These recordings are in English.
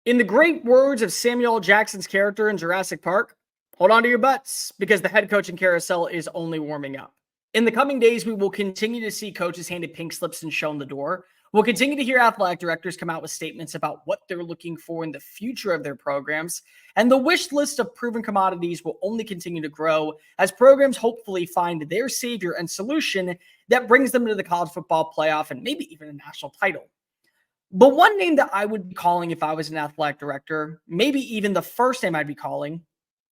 In the great words of Samuel L. Jackson's character in Jurassic Park, hold on to your butts because the head coaching carousel is only warming up. In the coming days, we will continue to see coaches handed pink slips and shown the door. We'll continue to hear athletic directors come out with statements about what they're looking for in the future of their programs. And the wish list of proven commodities will only continue to grow as programs hopefully find their savior and solution that brings them to the college football playoff and maybe even a national title. But one name that I would be calling if I was an athletic director, maybe even the first name I'd be calling,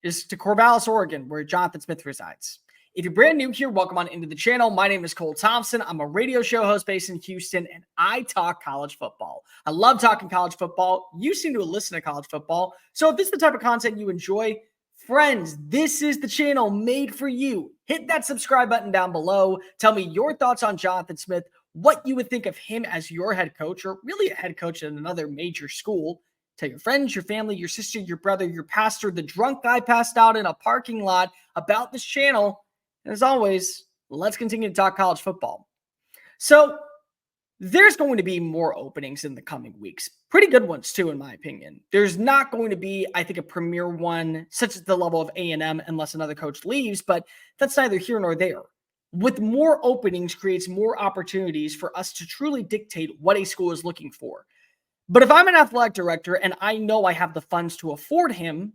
is to Corvallis, Oregon, where Jonathan Smith resides. If you're brand new here, welcome on into the channel. My name is Cole Thompson. I'm a radio show host based in Houston, and I talk college football. I love talking college football. You seem to listen to college football. So if this is the type of content you enjoy, friends, this is the channel made for you. Hit that subscribe button down below. Tell me your thoughts on Jonathan Smith, what you would think of him as your head coach, or really a head coach at another major school. Tell your friends, your family, your sister, your brother, your pastor, the drunk guy passed out in a parking lot about this channel. And as always, let's continue to talk college football. So there's going to be more openings in the coming weeks. Pretty good ones too, in my opinion. There's not going to be, I think, a premier one such as the level of A&M unless another coach leaves, but that's neither here nor there. With more openings creates more opportunities for us to truly dictate what a school is looking for. But if I'm an athletic director and I know I have the funds to afford him,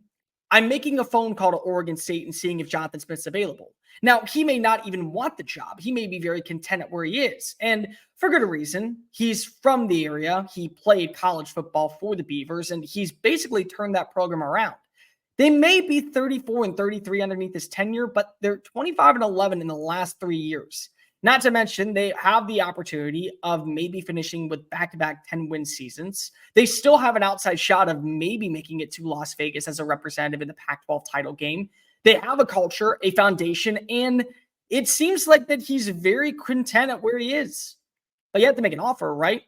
I'm making a phone call to Oregon State and seeing if Jonathan Smith's available. Now, he may not even want the job. He may be very content at where he is. And for good reason. He's from the area. He played college football for the Beavers, and he's basically turned that program around. They may be 34-33 underneath his tenure, but they're 25-11 in the last 3 years. Not to mention, they have the opportunity of maybe finishing with back-to-back 10-win seasons. They still have an outside shot of maybe making it to Las Vegas as a representative in the Pac-12 title game. They have a culture, a foundation, and it seems like that he's very content at where he is. But you have to make an offer, right?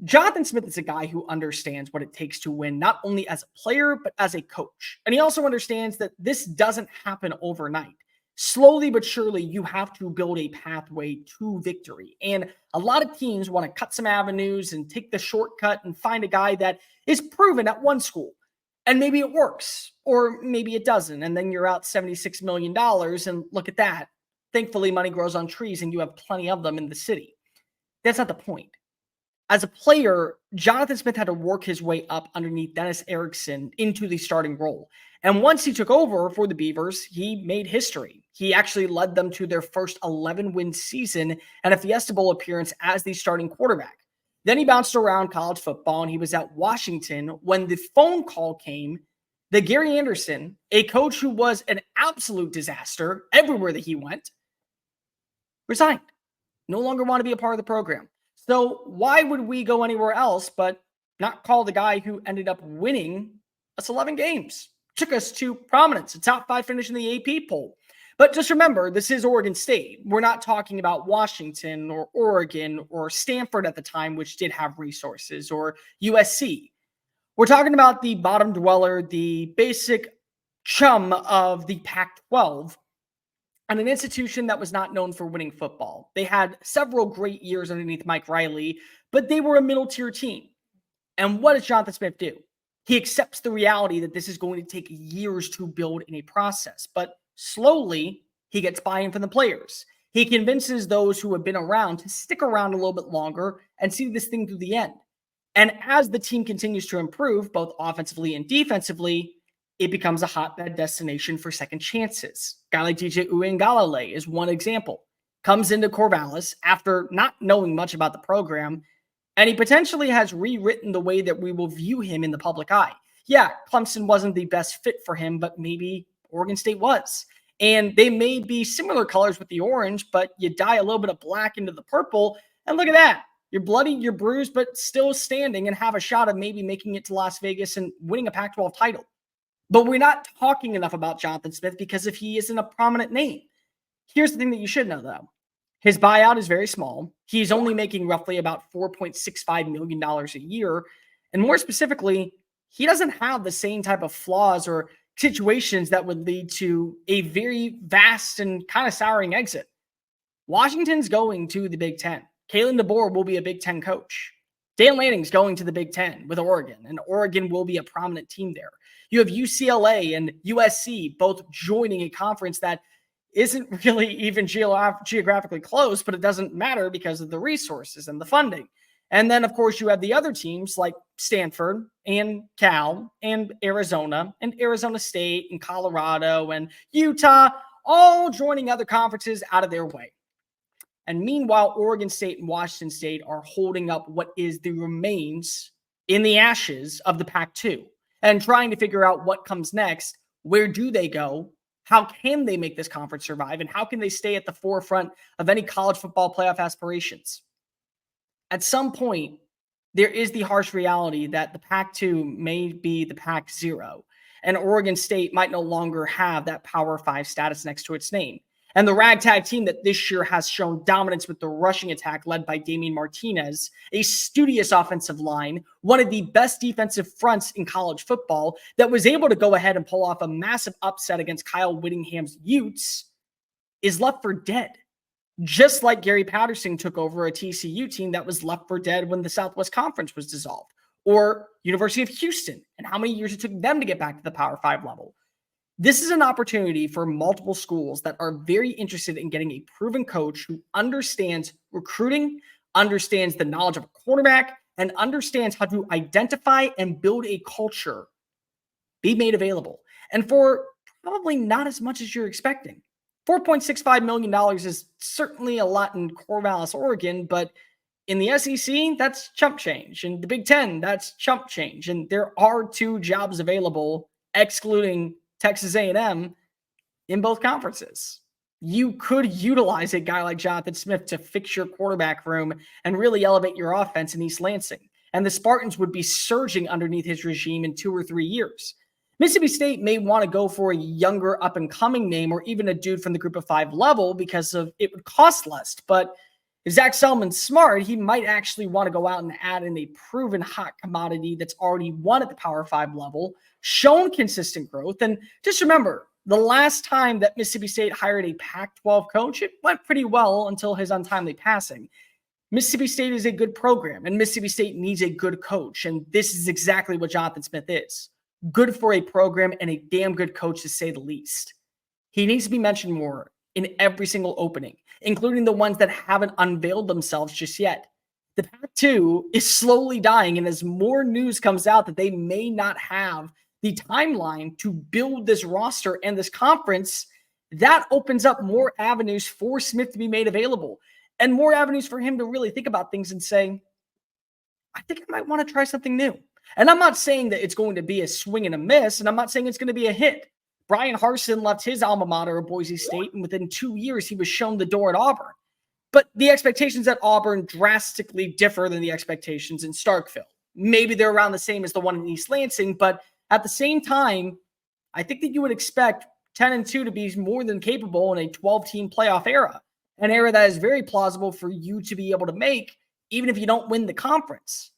Jonathan Smith is a guy who understands what it takes to win, not only as a player, but as a coach. And he also understands that this doesn't happen overnight. Slowly but surely, you have to build a pathway to victory. And a lot of teams want to cut some avenues and take the shortcut and find a guy that is proven at one school. And maybe it works, or maybe it doesn't. And then you're out $76 million, and look at that. Thankfully, money grows on trees, and you have plenty of them in the city. That's not the point. As a player, Jonathan Smith had to work his way up underneath Dennis Erickson into the starting role. And once he took over for the Beavers, he made history. He actually led them to their first 11-win season and a Fiesta Bowl appearance as the starting quarterback. Then he bounced around college football, and he was at Washington when the phone call came that Gary Anderson, a coach who was an absolute disaster everywhere that he went, resigned. No longer want to be a part of the program. So why would we go anywhere else but not call the guy who ended up winning us 11 games? Took us to prominence, a top 5 finish in the AP poll. But just remember, this is Oregon State. We're not talking about Washington or Oregon or Stanford at the time, which did have resources, or USC. We're talking about the bottom dweller, the basic chum of the Pac-12, and an institution that was not known for winning football. They had several great years underneath Mike Riley, but they were a middle-tier team. And what does Jonathan Smith do? He accepts the reality that this is going to take years to build in a process, but slowly he gets buy-in from the players. He convinces those who have been around to stick around a little bit longer and see this thing through the end. And as the team continues to improve, both offensively and defensively, it becomes a hotbed destination for second chances. A guy like DJ Uiagalelei is one example. Comes into Corvallis after not knowing much about the program, and he potentially has rewritten the way that we will view him in the public eye. Yeah, Clemson wasn't the best fit for him, but maybe Oregon State was. And they may be similar colors with the orange, but you dye a little bit of black into the purple, and look at that. You're bloody, you're bruised, but still standing and have a shot of maybe making it to Las Vegas and winning a Pac-12 title. But we're not talking enough about Jonathan Smith because if he isn't a prominent name. Here's the thing that you should know, though. His buyout is very small. He's only making roughly about $4.65 million a year. And more specifically, he doesn't have the same type of flaws or situations that would lead to a very vast and kind of souring exit. Washington's going to the Big Ten. Kalen DeBoer will be a Big Ten coach. Dan Lanning's going to the Big Ten with Oregon, and Oregon will be a prominent team there. You have UCLA and USC both joining a conference that isn't really even geographically close, but it doesn't matter because of the resources and the funding. And then, of course, you have the other teams like Stanford and Cal and Arizona State and Colorado and Utah, all joining other conferences out of their way. And meanwhile, Oregon State and Washington State are holding up what is the remains in the ashes of the Pac-2 and trying to figure out what comes next. Where do they go? How can they make this conference survive? And how can they stay at the forefront of any college football playoff aspirations? At some point, there is the harsh reality that the Pac-2 may be the Pac-0, and Oregon State might no longer have that Power 5 status next to its name. And the ragtag team that this year has shown dominance with the rushing attack led by Damian Martinez, a studious offensive line, one of the best defensive fronts in college football, that was able to go ahead and pull off a massive upset against Kyle Whittingham's Utes, is left for dead. Just like Gary Patterson took over a TCU team that was left for dead when the Southwest Conference was dissolved, or University of Houston, and how many years it took them to get back to the Power 5 level. This is an opportunity for multiple schools that are very interested in getting a proven coach who understands recruiting, understands the knowledge of a quarterback, and understands how to identify and build a culture be made available. And for probably not as much as you're expecting. $4.65 million is certainly a lot in Corvallis, Oregon, but in the SEC, that's chump change. In the Big Ten, that's chump change. And there are 2 jobs available, excluding Texas A&M, in both conferences. You could utilize a guy like Jonathan Smith to fix your quarterback room and really elevate your offense in East Lansing. And the Spartans would be surging underneath his regime in 2 or 3 years. Mississippi State may want to go for a younger up-and-coming name or even a dude from the Group of 5 level because of it would cost less. But if Zach Selman's smart, he might actually want to go out and add in a proven hot commodity that's already won at the Power 5 level, shown consistent growth. And just remember, the last time that Mississippi State hired a Pac-12 coach, it went pretty well until his untimely passing. Mississippi State is a good program, and Mississippi State needs a good coach. And this is exactly what Jonathan Smith is. Good for a program and a damn good coach, to say the least. He needs to be mentioned more in every single opening, including the ones that haven't unveiled themselves just yet. The Pac-2 is slowly dying, and as more news comes out that they may not have the timeline to build this roster and this conference, that opens up more avenues for Smith to be made available and more avenues for him to really think about things and say, I think I might want to try something new. And I'm not saying that it's going to be a swing and a miss, and I'm not saying it's going to be a hit. Brian Harsin left his alma mater of Boise State, and within 2 years, he was shown the door at Auburn. But the expectations at Auburn drastically differ than the expectations in Starkville. Maybe they're around the same as the one in East Lansing, but at the same time, I think that you would expect 10-2 to be more than capable in a 12-team playoff era, an era that is very plausible for you to be able to make, even if you don't win the conference.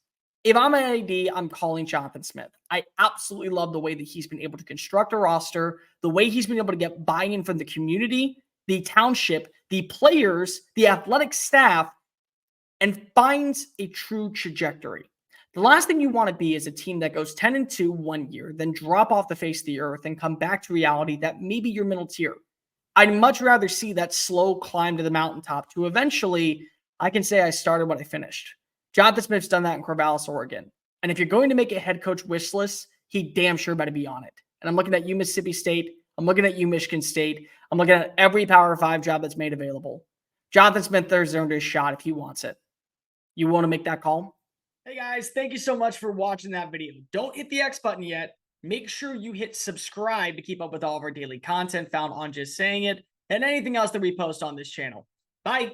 If I'm an AD, I'm calling Jonathan Smith. I absolutely love the way that he's been able to construct a roster, the way he's been able to get buy-in from the community, the township, the players, the athletic staff, and finds a true trajectory. The last thing you want to be is a team that goes 10-2 1 year, then drop off the face of the earth and come back to reality that maybe you're middle tier. I'd much rather see that slow climb to the mountaintop to eventually, I can say I started what I finished. Jonathan Smith's done that in Corvallis, Oregon. And if you're going to make a head coach wish list, he damn sure better be on it. And I'm looking at you, Mississippi State. I'm looking at you, Michigan State. I'm looking at every Power 5 job that's made available. Jonathan Smith, there's earned his shot if he wants it. You want to make that call? Hey guys, thank you so much for watching that video. Don't hit the X button yet. Make sure you hit subscribe to keep up with all of our daily content found on Just Saying It and anything else that we post on this channel. Bye.